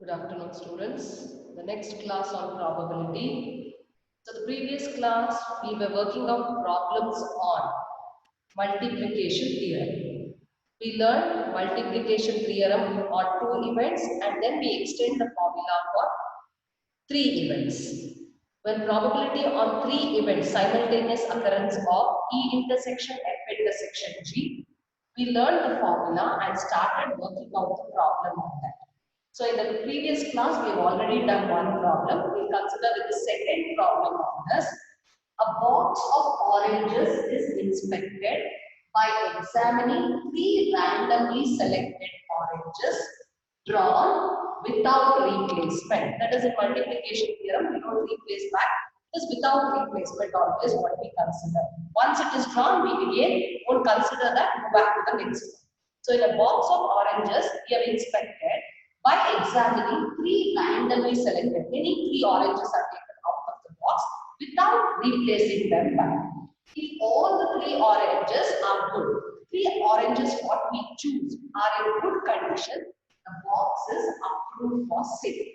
Good afternoon, students. The next class on probability. So, the previous class we were working out problems on multiplication theorem. We learned multiplication theorem on two events and then we extend the formula for three events. When probability on three events simultaneous occurrence of E intersection F intersection G, we learned the formula and started working out the problem on that. So in the previous class, we have already done one problem. We'll consider the second problem on this. A box of oranges is inspected by examining three randomly selected oranges drawn without replacement. That is in multiplication theorem, we don't replace back. It is without replacement always what we consider. Once it is drawn, we again won't consider that, go back to the next one. So in a box of oranges, we have inspected by examining three randomly selected, meaning three oranges are taken out of the box without replacing them back. If all the three oranges are good, three oranges what we choose are in good condition, the box is approved for sale.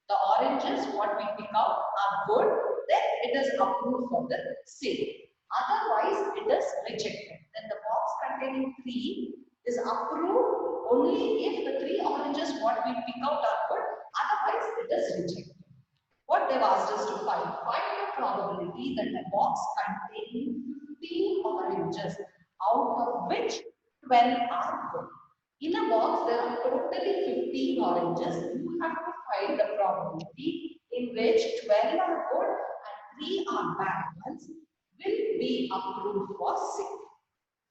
The oranges what we pick out are good, then it is approved for the sale. Otherwise, it is rejected. Then the box containing three is approved only if the three oranges what we pick out are good, otherwise it is rejected. What they've asked us to find the probability that a box containing 15 oranges, out of which 12 are good. In a box, there are totally 15 oranges. You have to find the probability in which 12 are good and 3 are bad ones will be approved for sale.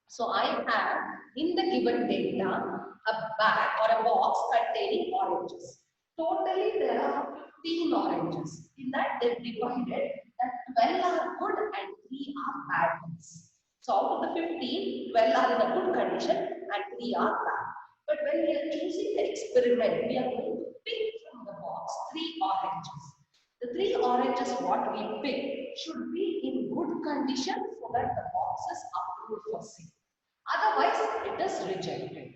So I have in the given data a bag or a box containing oranges. Totally there are 15 oranges. In that they divided that 12 are good and 3 are bad ones. So out of the 15, 12 are in a good condition and 3 are bad. But when we are choosing the experiment, we are going to pick from the box 3 oranges. The 3 oranges what we pick should be in good condition so that the box is approved for sale. Otherwise, it is rejected.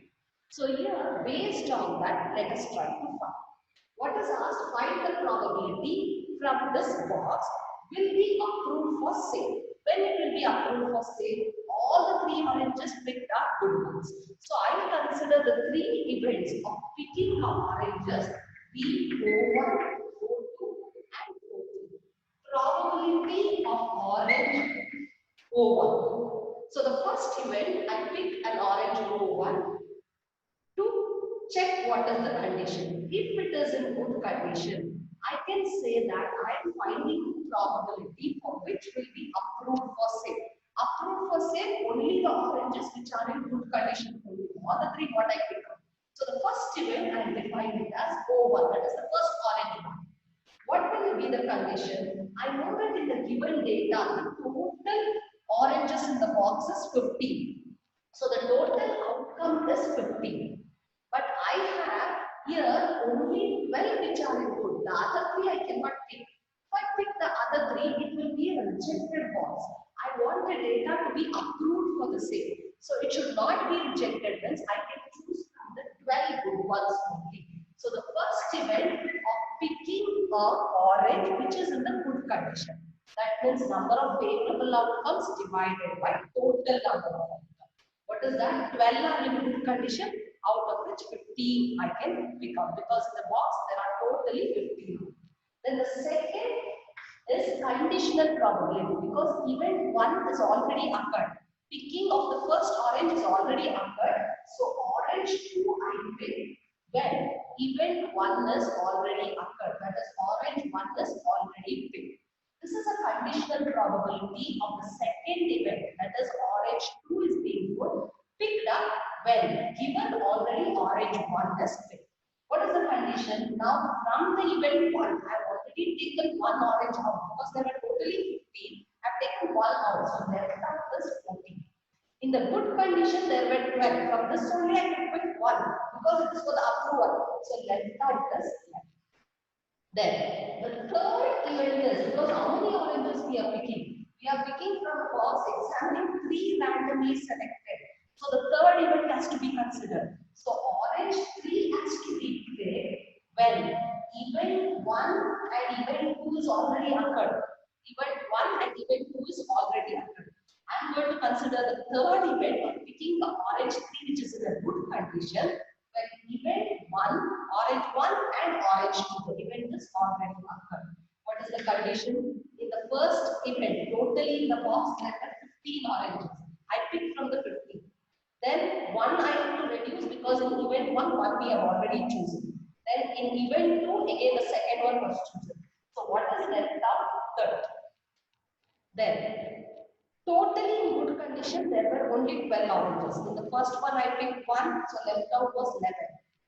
So here, based on that, let us try to find. What is asked? Find the probability from this box will be approved for sale. When it will be approved for sale, all the 3 oranges picked are good ones. So I will consider the 3 events of picking of oranges be O1, O2 and O3. Probability of orange O1. So the first event, I pick an orange O1 to check what is the condition. If it is in good condition, I can say that I am finding probability for which will be approved for sale. Approved for sale only the oranges which are in good condition only. All the 3 what I pick up. So the first event I define it as O1, that is the first orange one. What will be the condition? I know that in the given data, the total oranges in the box is 15. So the total outcome is 15. But I have here only 12 which are in good. The other 3 I cannot pick. If I pick the other 3, it will be a rejected box. I want the data to be approved for the sale. So it should not be rejected. Hence, I can choose from the 12 good ones only. So the first event of picking a orange which is in the good condition. That means number of favorable outcomes divided by total number of outcomes. What is that? 12 are in good condition, out of which 15 I can pick up because in the box there are totally 15. Then the second is conditional probability because event 1 is already occurred. Picking of the first orange is already occurred. So orange 2 I pick when event 1 is already occurred. That is orange 1 is already picked. This is a conditional probability of the second event, that is orange 2 is being picked up when given already orange 1 is picked. What is the condition? Now from the event 1, I have already taken one orange out because there are totally 15. I have taken one out, so left out is 14. In the good condition, there were 12. From this only I can pick one because it is for the approval. So left out is left. Then the third event is because how many oranges we are picking? We are picking from a box examining 3 randomly selected. So the third event has to be considered. So orange 3 has to be picked when event 1 and event 2 is already occurred. Event 1 and event 2 is already occurred. I am going to consider the third event of picking the orange tree which is in a good condition. When event 1, orange 1 and orange 2, the event is already occurred. What is the condition? In the first event, totally in the box there are 15 oranges. I pick from the 15. Then 1 I have to reduce because in event 1 we have already chosen. Then in event 2, again the second one was chosen. So what is left out? 30. Then, totally in good condition, there were only 12 oranges. In the first one, I picked 1, so left out was 11.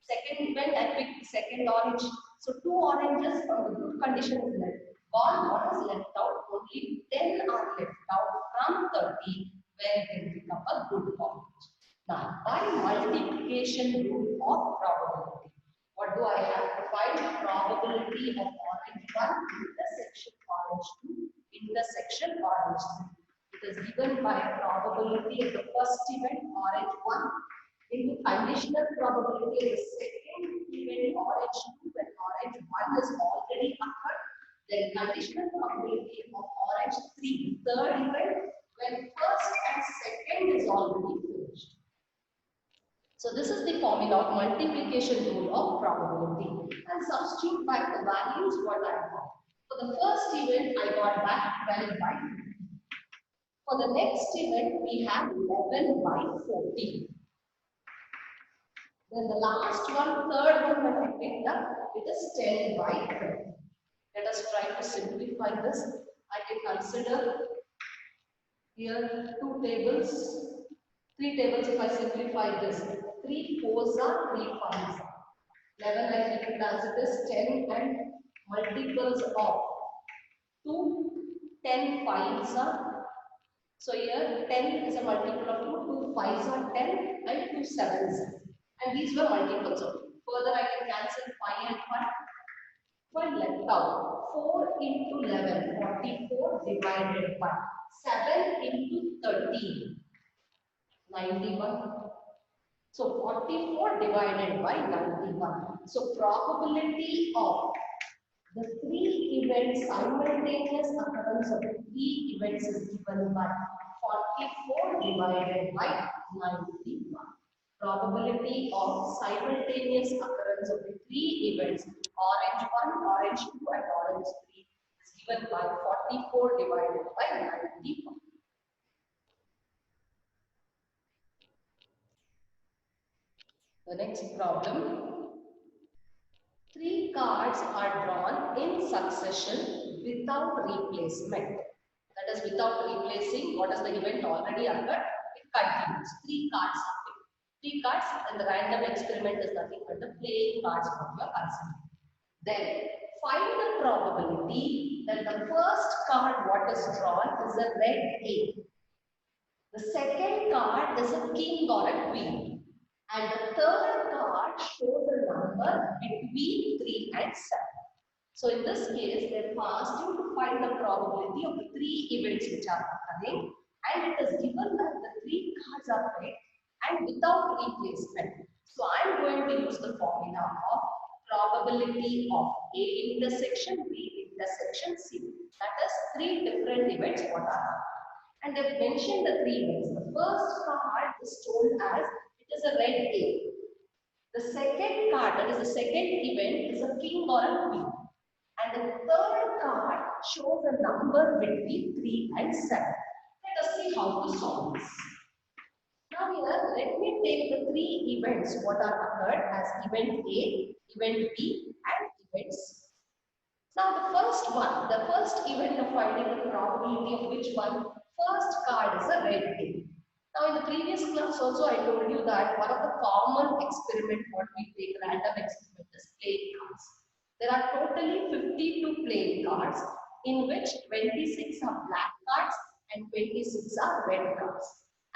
Second event, I picked second orange. So 2 oranges from the good condition is left. Gone, what is left out? Only 10 are left out from 30, where it can become a good orange. Now, by multiplication rule of probability, what do I have to find? Probability of orange 1 intersection orange 2 intersection orange 3. It is given by probability of the first event orange 1 into conditional probability of the second event orange 2 when orange 1 is already occurred. Then conditional probability of orange 3, third event when first and second is already finished. So this is the formula of multiplication rule of probability, and substitute back the values what I got. For the first event I got back 12 by 50. For the next event we have 11 by 14. Then the last one, third one when I picked up, it is 10 by 20. Let us try to simplify this. I can consider here 2 tables. 3 tables if I simplify this. 3 fours are 3 fives are. 11 I keep it as it is. 10 and multiples of 2. 10 fives are. So here 10 is a multiple of 2. 2 fives are 10 and 2 sevens. And these were multiples of 2. Further I can cancel 5 and 5. 5 left out. 4 into 11. 44 divided by 7 into 13. 91. So 44 divided by 91. So probability of the 3 events, simultaneous occurrence of the 3 events is given by 44 divided by 91. Probability of simultaneous occurrence of the 3 events, orange 1, orange 2 and orange 3 is given by 44 divided by 91. The next problem. 3 cards are drawn in succession without replacement. That is, without replacing what is the event already occurred, it continues. 3 cards are picked. 3 cards and the random experiment is nothing but the playing cards what you are considering. Then find the probability that the first card what is drawn is a red A. The second card is a king or a queen. And the third card shows a number between 3 and 7. So in this case, they asked you to find the probability of the 3 events which are occurring, and it is given that the 3 cards are picked and without replacement. So I am going to use the formula of probability of A intersection B intersection C. That is 3 different events what are occurring. And they've mentioned the 3 events. The first card is told as it is a red A. The second card, that is the second event, is a king or a queen. And the third card shows a number between 3 and 7. Let us see how to solve this. Now here, let me take the 3 events what are occurred as event A, event B and event C. Now the first event of finding the probability of which one, first card is a red A. Now in the previous class also I told you that one of the common experiment what we take, random experiment, is playing cards. There are totally 52 playing cards in which 26 are black cards and 26 are red cards.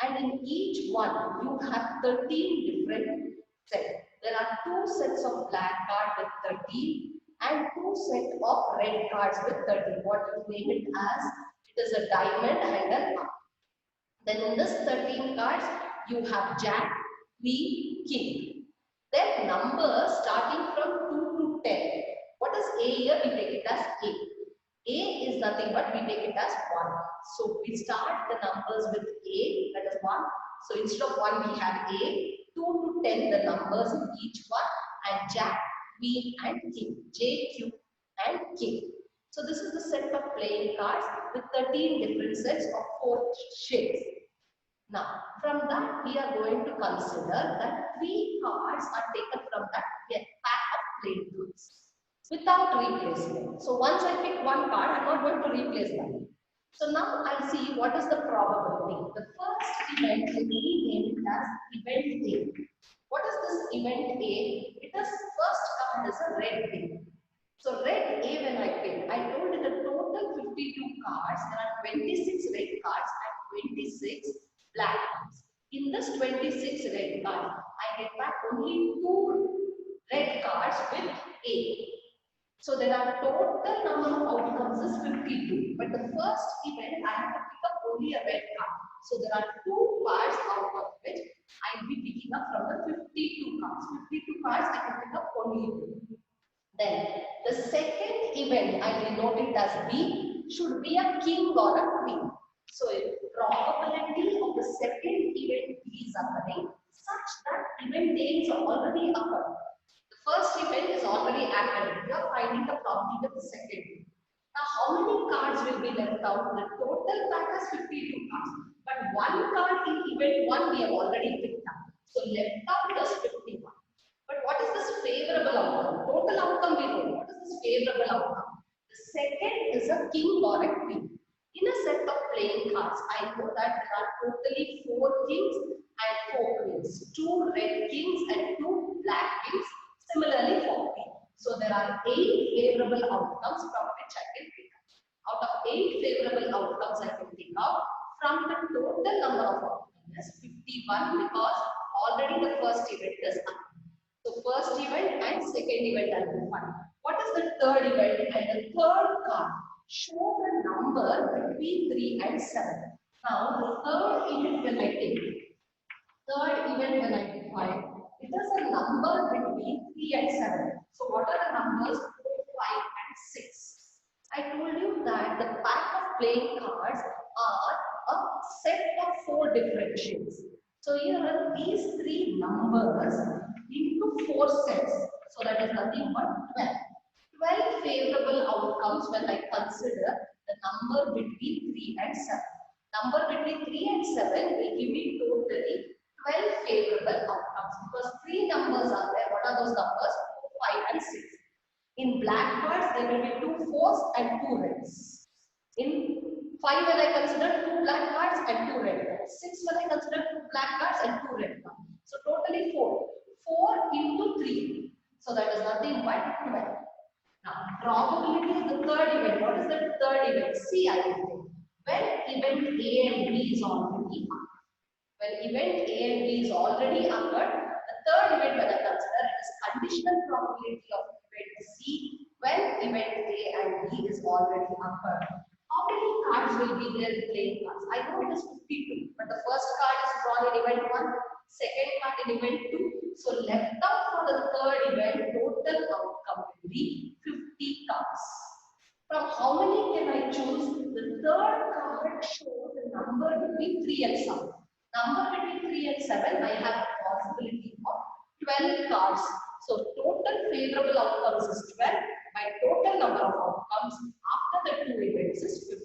And in each one you have 13 different sets. There are 2 sets of black cards with 13 and 2 sets of red cards with 13. What you name it as, it is a diamond and an up. Then in this 13 cards, you have jack, queen, king. Then numbers starting from 2 to 10. What is A here? We take it as A. A is nothing but we take it as 1. So we start the numbers with A, that is 1. So instead of 1 we have A, 2 to 10 the numbers in each one, and Jack, Queen and King, J, Q and K. So this is the set of playing cards with 13 different sets of 4 shades. Now, from that we are going to consider that 3 cards are taken from that pack of playing cards without replacement. So once I pick one card, I am not going to replace them. So now I'll see what is the probability. The first event will be named as event A. What is this event A? It is first card is a red A. So red A when I pick, I told it a total 52 cards. There are 26 red cards and 26 black cards. In this 26 red cards, I get back only 2 red cards with A. So there are total number of outcomes is 52. But the first event I have to pick up only a red card. So there are 2 cards out of which I will be picking up from the 52 cards. 52 cards I can pick up only 2. Then the second event I will note it as B should be a king or a queen. So probability of the second event B is occurring such that event A is already occurred. The first event is already happened. We are finding the probability of the second. Now how many cards will be left out? The total pack has 52 cards. But one card in event 1 we have already picked up. So left out is 51. But what is this favorable outcome? Total outcome we know. What is this favorable outcome? The second is a king or a queen. In a set of playing cards, I know that there are totally 4 kings and 4 queens. 2 red kings and 2 black kings. Similarly for queen. So there are 8 favorable outcomes from which I can pick up. Out of 8 favorable outcomes I can pick out, from the total number of outcomes is 51 because already the first event is up. So first event and second event are defined. What is the third event? And the third card show the number between 3 and 7. Now the third event when I take, third event when I define, it is a number between 3 and 7. So what are the numbers 4, 5 and 6? I told you that the pack of playing cards are a set of 4 different shades. So here are these 3 numbers into 4 sets. So that is nothing but 12. 12 favorable outcomes when I consider the number between 3 and 7. Number between 3 and 7 will give me totally 12 favorable outcomes because 3 numbers are there. What are those numbers? 4, 5 and 6. In black cards, there will be 2 fours and 2 reds. In 5 when I consider 2 black cards and 2 red cards. 6 when I consider 2 black cards and 2 red cards. So totally 4. 4 into 3. So that is nothing but 12. Now, probability of the third event. What is the third event? See, I will take. When event A and B is already occurred. When event A and B is already occurred, the third event when I consider it is conditional probability of event C when event A and B is already occurred. How many cards will be there in playing cards? I know it is 52, but the first card is drawn in event 1, second card in event 2. So left out for the third event, total outcome will be 50 cards. From how many can I choose? The third card shows the number between 3 and 7. Number between 3 and 7, I have a possibility of 12 cards. So total favorable outcomes is 12. My total number of outcomes after the 2 events is 50.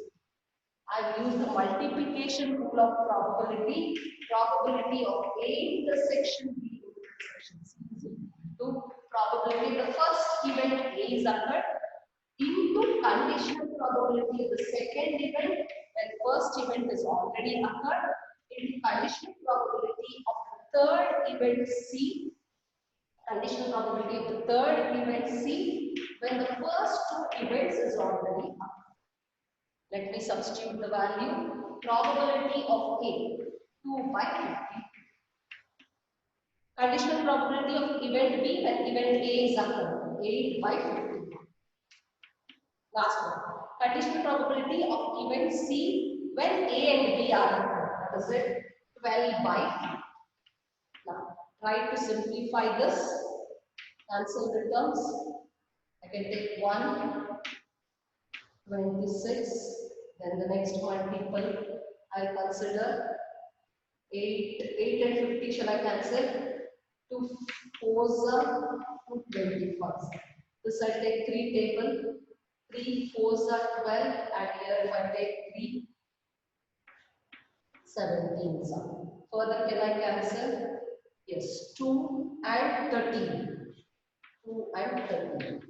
I will use the multiplication rule of probability. Probability of A intersection B intersection C to probability the first event A is occurred into conditional probability of the second event when first event is already occurred into conditional probability of the third event C. Conditional probability of the third event C when the first 2 events is already occurred. Let me substitute the value. Probability of A 2 by 50. Conditional probability of event B when event A is occurred 8 by 50. Last one. Conditional probability of event C when A and B are occurred. That is it 12 by 50. Now, Try to simplify this. Cancel the terms. I can take 126. Then the next multiple I'll consider 8 and 50 shall I cancel? 2 fours are 225. This I'll take 3 table. 3 fours are 12 and here if I take 3 17s. Further can I cancel? Yes, 2 and 13. 2 and 13.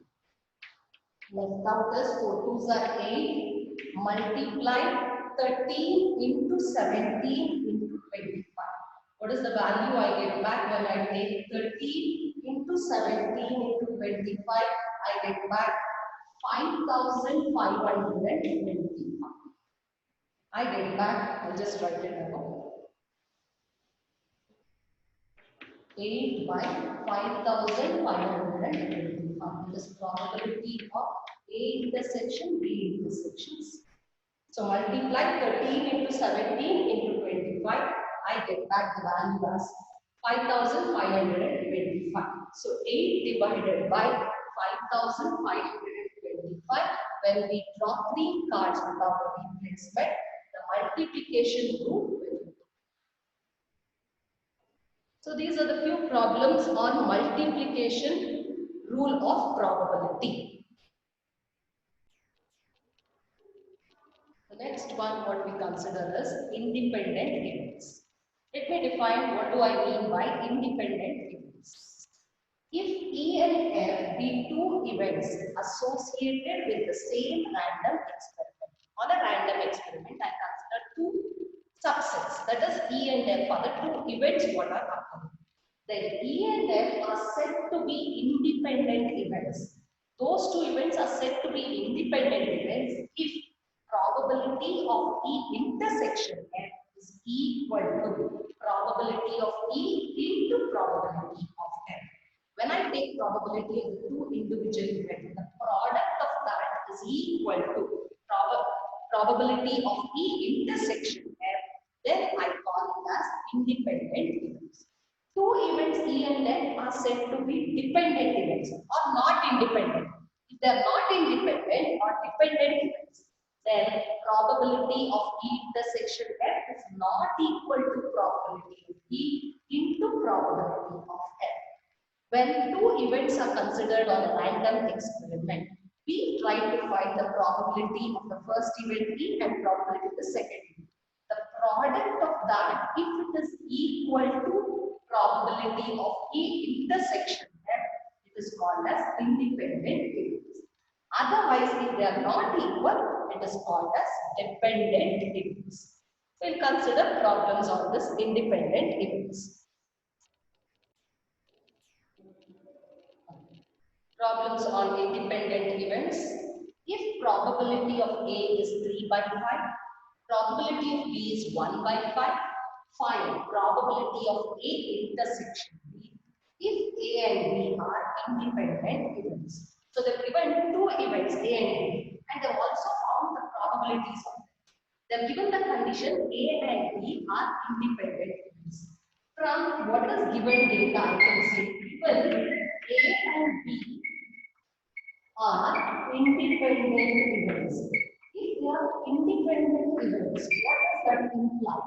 Left out is 4 twos are 8. Multiply 13 into 17 into 25. What is the value I get back when I take 13 into 17 into 25? I get back 5,525. I get back, I'll just write it down. 8 by 5,525. This probability of A intersection B intersections. So multiply 13 into 17 into 25. I get back the value as 5,525. So 8 divided by 5,525. When we draw 3 cards without a replacement, the multiplication rule will. So these are the few problems on multiplication rule of probability. The next one what we consider is independent events. Let me define what do I mean by independent events. If E and F be two events associated with the same random experiment, on a random experiment I consider two subsets, that is E and F are the two events what are happening. Then E and F are said to be independent events. Those two events are said to be independent events if probability of E intersection F is equal to probability of E into probability of F. When I take probability of the two individual events, the product of that is equal to probability of E intersection F, then I call it as independent events. Two events E and F are said to be dependent events or not independent. If they are not independent or dependent events, then probability of E intersection F is not equal to probability of E into probability of F. When two events are considered on a random experiment, we try to find the probability of the first event E and probability of the second event. The product of that, if it is equal to probability of E intersection F, it is called as independent events. Otherwise, if they are not equal, it is called as dependent events. We'll consider problems on this independent events. Problems on independent events. If probability of A is 3 by 5, probability of B is 1 by 5, find probability of A intersection B if A and B are independent events. So they've given two events A and B and they've also found the probabilities of them. They've given the condition A and B are independent events. From what is given data, I can say given A and B are independent events. If they are independent events, what does that imply?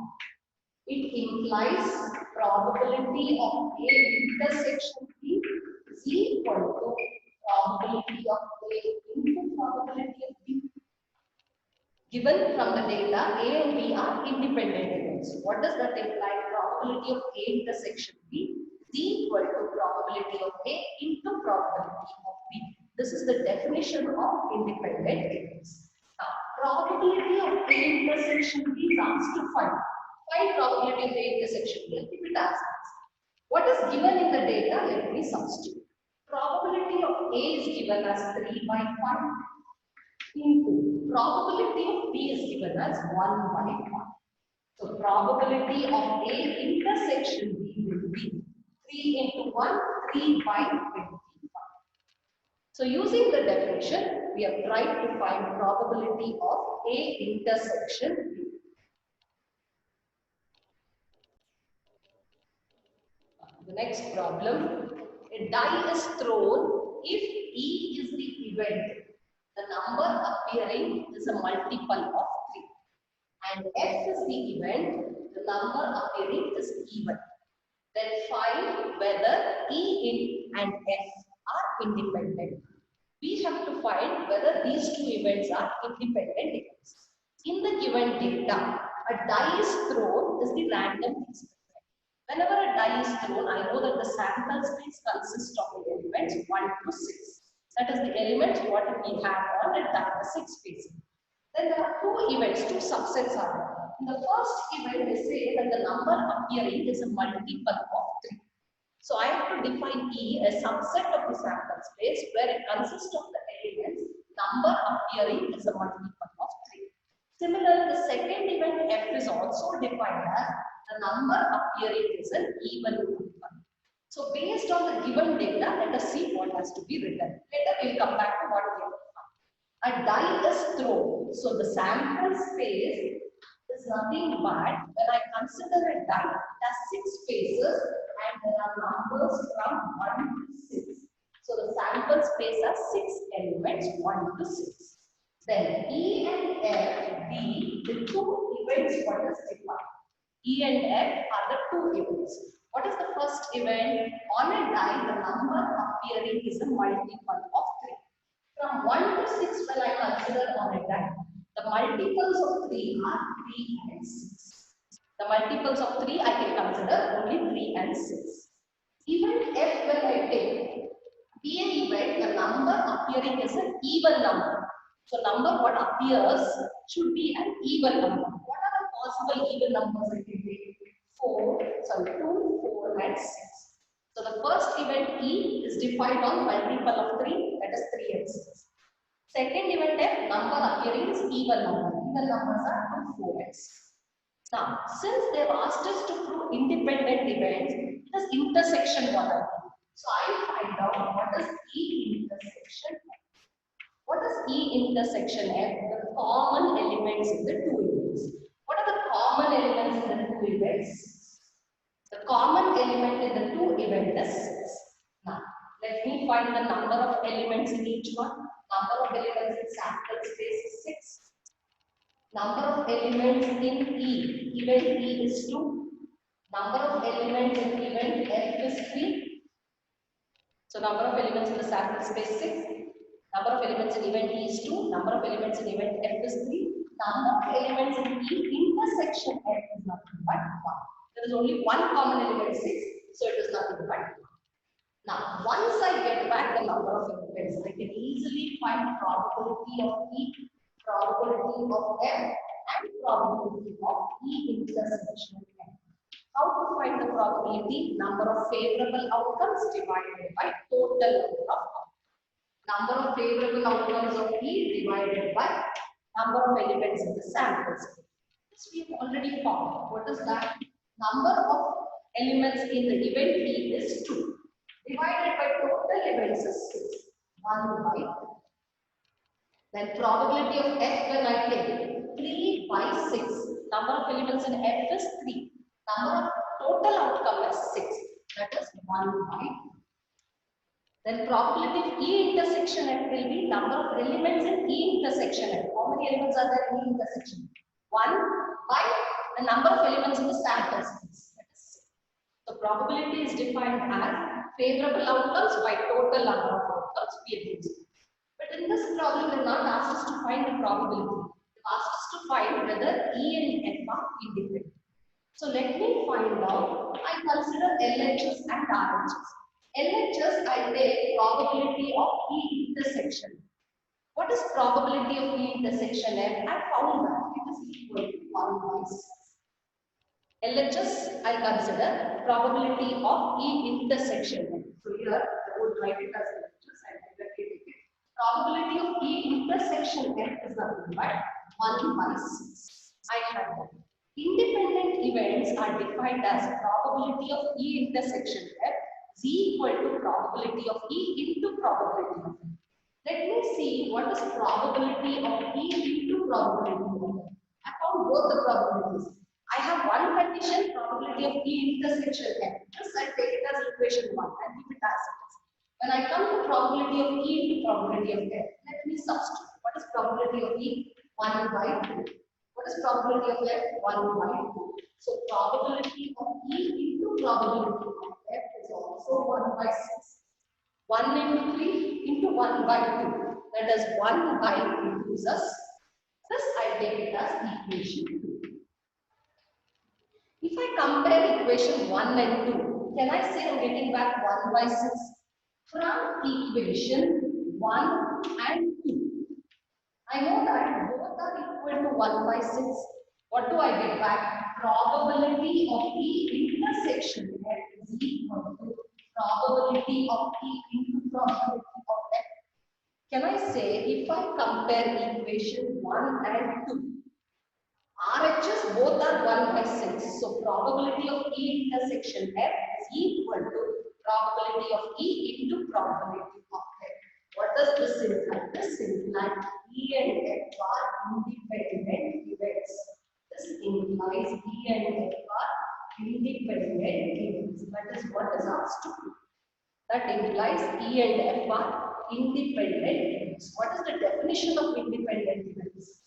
It implies probability of A intersection B is equal to probability of A into probability of B. Given from the data, A and B are independent events. What does that imply? Probability of A intersection B is equal to probability of A into probability of B. This is the definition of independent events. Now, probability of A intersection B is asked to find. Find probability of A intersection B. If it asks, what is given in the data? Let me substitute. Probability of A is given as 3 by 5 into probability of B is given as 1 by 1. So probability of A intersection B will be 3 into 1, 3 by 25. So using the definition, we have tried to find probability of A intersection B. The The next problem, a die is thrown if E is the event. The number appearing is a multiple of 3. And F is the event, the number appearing is even. Then find whether E in and F are independent. We have to find whether these two events are independent events. In the given data, a die is thrown is the random experiment. Whenever a die is thrown, I know that the sample space consists of the elements 1 to 6. That is the elements what we have on a die, the 6 spaces. Then there are two events, two subsets are there. In the first event, they say that the number appearing is a multiple of 3. So I have to define E as subset of the sample space where it consists of the elements, number appearing is a multiple of 3. Similarly, the second event F is also defined as the number appearing is an even number. So based on the given data, let us see what has to be written. Later we will come back to what we have found. A die is thrown. So the sample space is nothing but when I consider a die, it has 6 faces and there are numbers from 1 to 6. So the sample space has 6 elements, 1 to 6. Then E and F be the two events what is defined. E and F are the two events. What is the first event? On a die, the number appearing is a multiple of 3. From 1 to 6 when I consider on a die, the multiples of 3 are 3 and 6. The multiples of 3 I can consider only 3 and 6. Even F when I take, be an event, the number appearing is an even number. So number what appears should be an even number. What are the possible even numbers I can take? 2, 4 and 6. So the first event E is defined on multiple of 3, that is 3 and 6. Second event F, number appearing is even number. Even numbers are 2, 4 and 6. Now, since they have asked us to prove independent events, it is intersection what I do. So I find out what is E intersection F. What is E intersection F? The common elements in the two events. What are the common elements in the two events? The common element in the two events is 6. Now, let me find the number of elements in each one. Number of elements in sample space is 6. Number of elements in E, event E is 2. Number of elements in event F is 3. So number of elements in the sample space 6. Number of elements in event E is 2. Number of elements in event F is 3. Number of elements in E intersection F is nothing but 1. There is only one common element 6, so it is nothing but 1. Now, once I get back the number of elements, I can easily find probability of E, probability of F, and probability of E intersection F. How to find the probability? Number of favorable outcomes divided by total number of outcomes. Number of favorable outcomes of E divided by number of elements in the sample space. This we have already found. What is that? Number of elements in the event E is 2. Divided by total events is 6. 1 by 2. Then probability of F when I take 3 by 6. Number of elements in F is 3. Number of total outcome is 6. That is 1 by 2. Then probability of E intersection F will be number of elements in E intersection F. How many elements are there in E intersection? 1 by the number of elements in the sample space. That is 6. So probability is defined as favorable outcomes by total number of outcomes we have used. But in this problem, they have not asked us to find the probability. They have asked us to find whether E and F are independent. So let me find out. I consider LHS and RHS. LHS, I take probability of E intersection. What is probability of E intersection F? I found that it is equal to 1 by 6. LHS, I consider probability of E intersection F. So here, I would write it as LHS and take it. Probability of E intersection F is nothing but 1 by 6. I have that. Independent events are defined as probability of E intersection F is equal to probability of E into probability of F. Let me see what is probability of E into probability of F. I found both the probabilities. I have one condition, probability of E intersection F. This I take it as equation 1 and keep it as it is. When I come to probability of E into probability of F, let me substitute. What is probability of E? 1 by 2. What is probability of F? 1 by 2. So probability of E into probability of F is also 1 by 6. 1 into 3 into 1 by 2. That is 1 by 2 gives us. Thus I take it as equation 2. If I compare equation 1 and 2, can I say I'm getting back 1 by 6 from equation 1 and 2? I know that both are equal to 1 by 6. What do I get back? Probability of the intersection F is equal to probability of the into probability of F. Can I say if I compare equation 1 and 2, RHS both are 1 by 6. So probability of E intersection F is equal to probability of E into probability of F. What does this imply? This implies E and F are independent events. This implies E and F are independent events. That is what is asked to do. That implies E and F are independent events. What is the definition of independent events?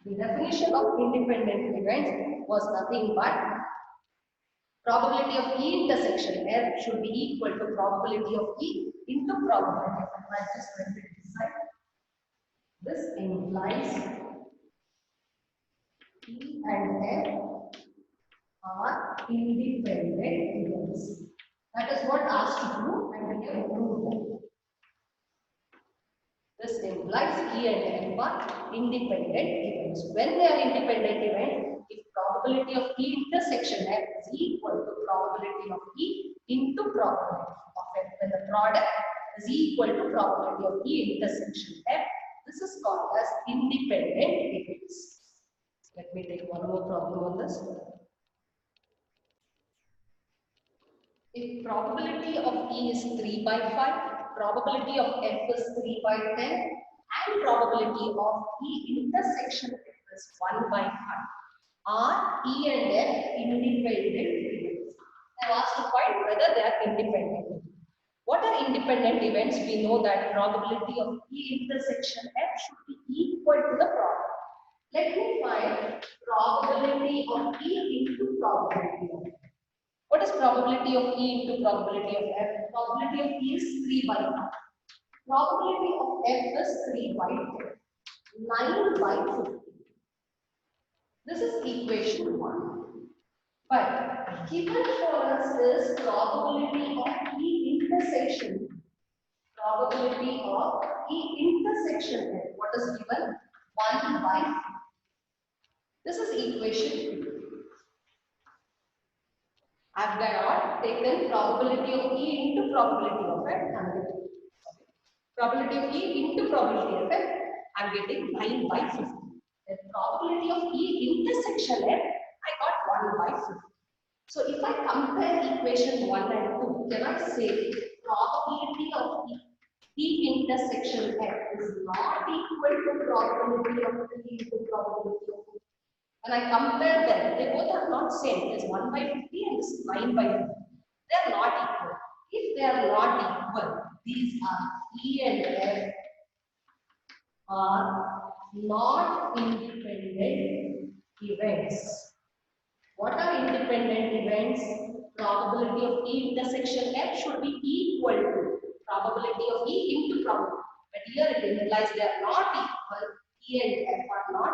The definition of independent events was nothing but probability of E intersection F should be equal to probability of E into probability of F. I just went it this side. This implies E and F are independent events. That is what asked to do, and we have proved that. This implies E and F are independent events. When they are independent events, if probability of E intersection F is equal to probability of E into probability of F, when the product is equal to probability of E intersection F, this is called as independent events. Let me take one more problem on this. If probability of E is 3 by 5, probability of F is 3 by 10, and probability of E intersection F is 1 by 5, are E and F independent events? I have asked to find whether they are independent. What are independent events? We know that probability of E intersection F should be equal to the product. Let me find probability of E into probability of F. What is probability of E into probability of F? Probability of E is 3 by 5. Probability of F is 3 by 10. 9 by 50. This is equation 1. But given for us is probability of E intersection. Probability of E intersection F. What is given? 1 by 50. This is equation 2. I've got taken probability of E into probability of F. Probability of E into probability of F. I'm getting 9 by 50. The probability of E intersection F, I got 1 by 50. So if I compare equation 1 and 2, can I say probability of E intersection F is not equal to probability of E into probability of F? When I compare them, they both are not same. It is 1 by 50 and this is 9 by 50. They are not equal. If they are not equal, these are E and F are not independent events. What are independent events? Probability of E intersection F should be equal to probability of E into probability. But here it implies they are not equal. E and F are not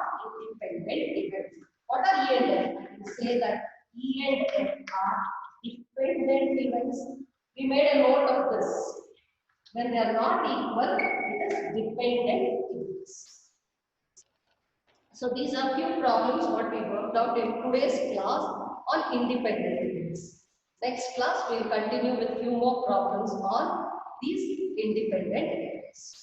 independent events. What are E and F? I can say that E and F are dependent events. We made a note of this. When they are not equal, it is dependent events. So these are few problems what we worked out in today's class on independent events. Next class we will continue with few more problems on these independent events.